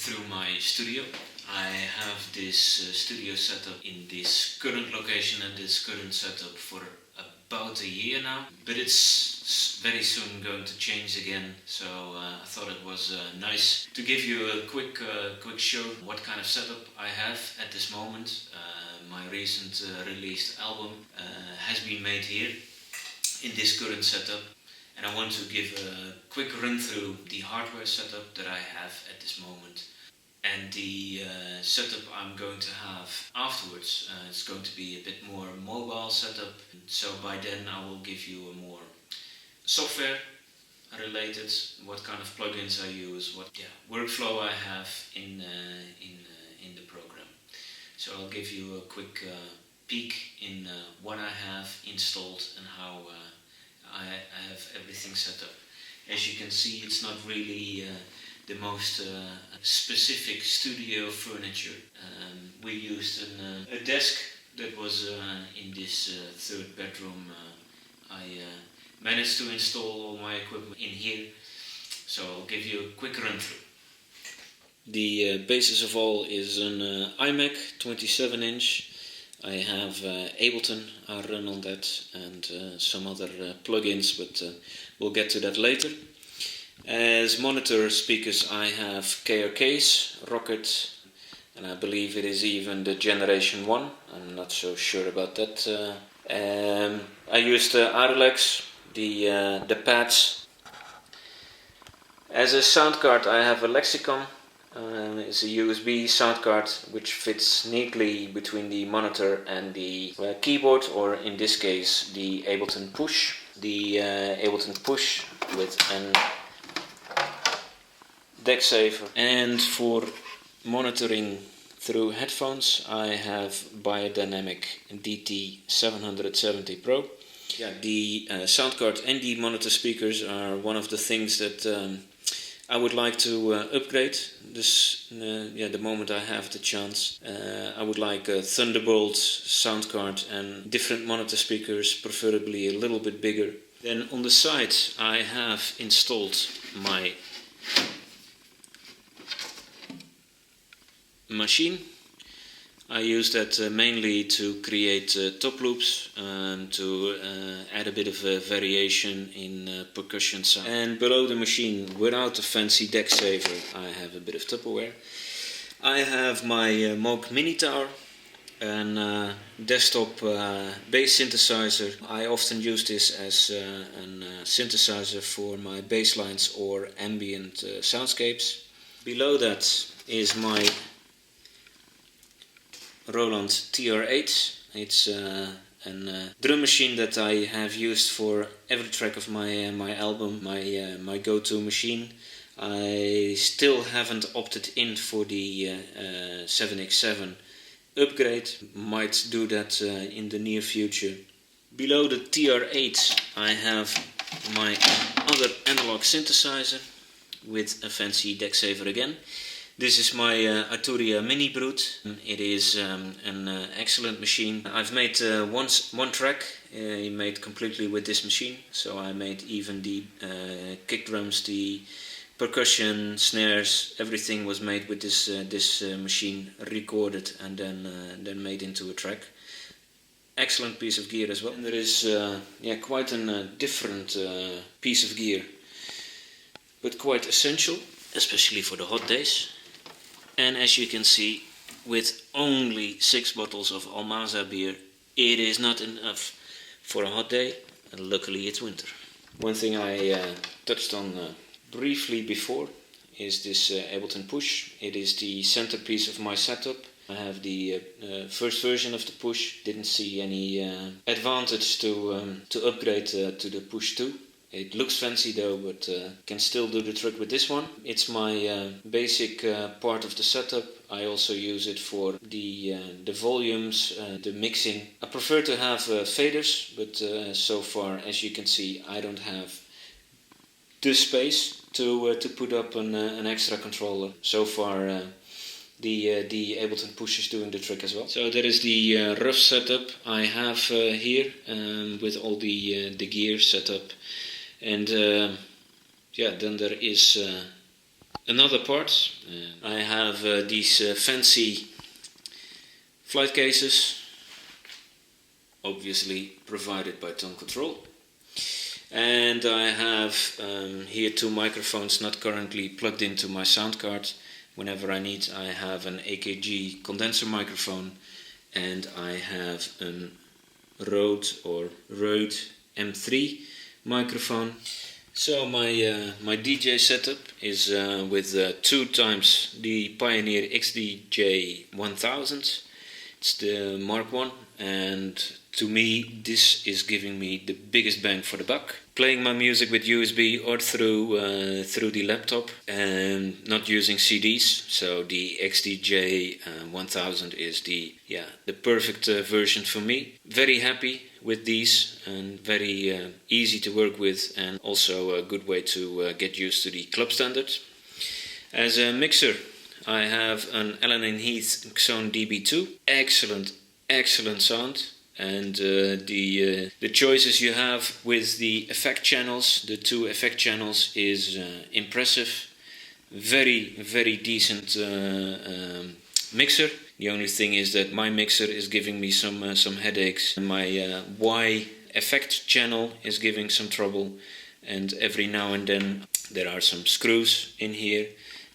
through my studio. I have this studio setup in this current location and this current setup for about a year now, but it's very soon going to change again, so I thought it was nice to give you a quick show what kind of setup I have at this moment. My recent released album has been made here in this current setup, and I want to give a quick run through the hardware setup that I have at this moment. And the setup I'm going to have afterwards, it's going to be a bit more mobile setup. So by then I will give you a more software related, what kind of plugins I use, what workflow I have in the program. So I'll give you a quick peek in what I have installed and how I have everything set up. As you can see, it's not really the most specific studio furniture. We used a desk that was in this third bedroom. I managed to install all my equipment in here, so I'll give you a quick run through. The basis of all is an iMac 27-inch. I have Ableton I run on that and some other plugins, but we'll get to that later. As monitor speakers I have KRK Rokit, and I believe it is even the generation 1, I'm not so sure about that. I used Arlex, the pads. As a sound card I have a Lexicon, it's a USB sound card which fits neatly between the monitor and the keyboard, or in this case the Ableton Push. The Ableton Push with an deck saver, and for monitoring through headphones I have Beyerdynamic DT-770 Pro. The sound card and the monitor speakers are one of the things that I would like to upgrade. The moment I have the chance, I would like a Thunderbolt sound card and different monitor speakers, preferably a little bit bigger. Then on the side I have installed my Maschine. I use that mainly to create top loops and to add a bit of variation in percussion sound. And below the Maschine, without a fancy deck saver, I have a bit of Tupperware. I have my Moog Minitaur, a desktop bass synthesizer. I often use this as a synthesizer for my bass lines or ambient soundscapes. Below that is my Roland TR-8. It's a drum machine that I have used for every track of my album, my go-to machine. I still haven't opted in for the 7X7 upgrade, might do that in the near future. Below the TR-8 I have my other analog synthesizer with a fancy deck saver again. This is my Arturia Minibrute. It is an excellent machine. I've made one track made completely with this machine, so I made even the kick drums, the percussion, snares, everything was made with this machine, recorded and then made into a track. Excellent piece of gear as well. And there is quite a different piece of gear, but quite essential, especially for the hot days. And as you can see, with only 6 bottles of Almaza beer, it is not enough for a hot day, and luckily it's winter. One thing I touched on briefly before is this Ableton Push. It is the centerpiece of my setup. I have the first version of the Push, didn't see any advantage to upgrade to the Push 2. It looks fancy though, but can still do the trick with this one. It's my basic part of the setup. I also use it for the volumes, the mixing. I prefer to have faders, but so far, as you can see, I don't have the space to put up an extra controller. So far, the Ableton Push is doing the trick as well. So that is the rough setup I have here with all the gear set up. And then there is another part. I have these fancy flight cases, obviously provided by Tone Control. And I have here two microphones not currently plugged into my sound card. Whenever I need, I have an AKG condenser microphone, and I have a Røde M3 microphone. So my DJ setup is with 2 times the Pioneer XDJ 1000. It's the Mark 1, and to me this is giving me the biggest bang for the buck. Playing my music with USB or through the laptop and not using CDs. So the XDJ 1000 is the perfect version for me. Very happy with these and very easy to work with, and also a good way to get used to the club standard. As a mixer, I have an Allen&Heath Xone DB2. Excellent sound. And the choices you have with the effect channels, the 2 effect channels, is impressive. Very decent mixer. The only thing is that my mixer is giving me some headaches. My Y effect channel is giving some trouble, and every now and then there are some screws in here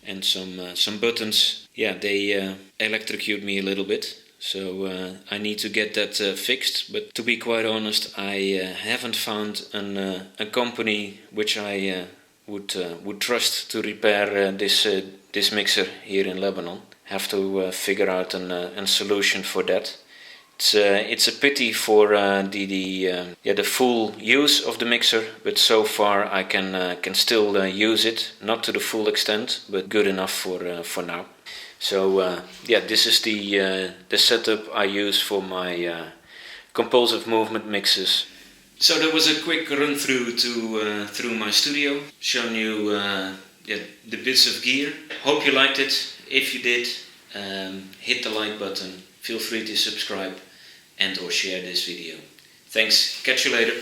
and some buttons. Yeah, they electrocute me a little bit. So I need to get that fixed. But to be quite honest, I haven't found a company which I would trust to repair this mixer here in Lebanon. Have to figure out a solution for that. It's a pity for the full use of the mixer, but so far I can still use it, not to the full extent, but good enough for now. So this is the setup I use for my compulsive movement mixes. So that was a quick run through my studio, showing you the bits of gear. Hope you liked it. If you did, hit the like button. Feel free to subscribe and or share this video. Thanks. Catch you later.